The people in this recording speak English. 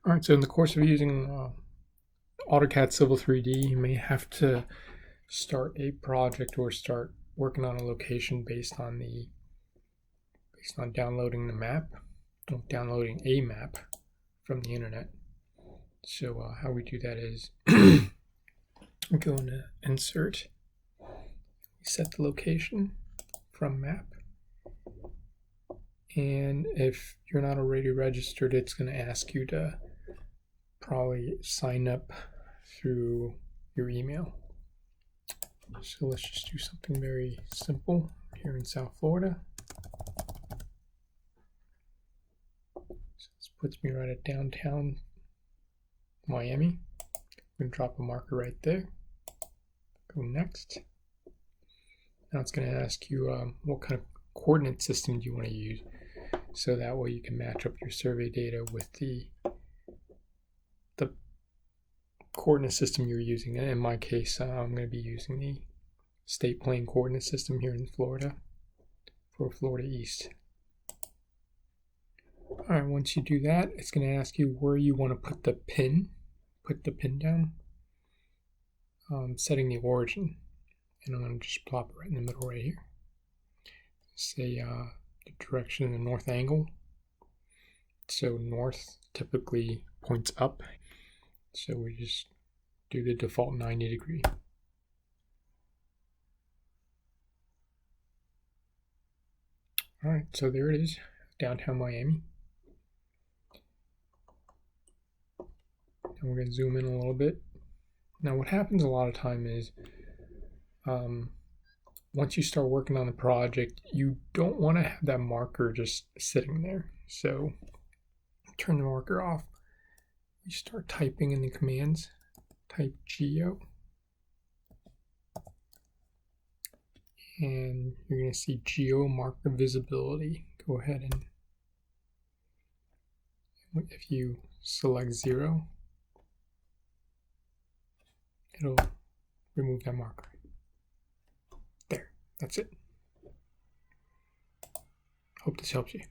All right, so in the course of using AutoCAD Civil 3D, you may have to start a project or start working on a location based on downloading the map, or downloading a map from the internet. So how we do that is we go into Insert, we set the location from map, and if you're not already registered, it's going to ask you to probably sign up through your email. So let's just do something very simple here in South Florida. So this puts me right at downtown Miami. I'm going to drop a marker right there. Go next. Now it's going to ask you what kind of coordinate system do you want to use, so that way you can match up your survey data with the coordinate system you're using. And in my case, I'm going to be using the state plane coordinate system here in Florida for Florida East. All right, once you do that, it's going to ask you where you want to put the pin. Put the pin down, setting the origin, and I'm going to just plop it right in the middle right here. Say the direction in the north angle. So north typically points up, so we just do the default 90 degree. All right, so there it is, downtown Miami. And we're going to zoom in a little bit. Now what happens a lot of time is once you start working on the project, you don't want to have that marker just sitting there. So turn the marker off. You start typing in the commands. Type geo. And you're going to see GeoMarkerVisibility. Go ahead and if you select 0, it'll remove that marker. There, that's it. Hope this helps you.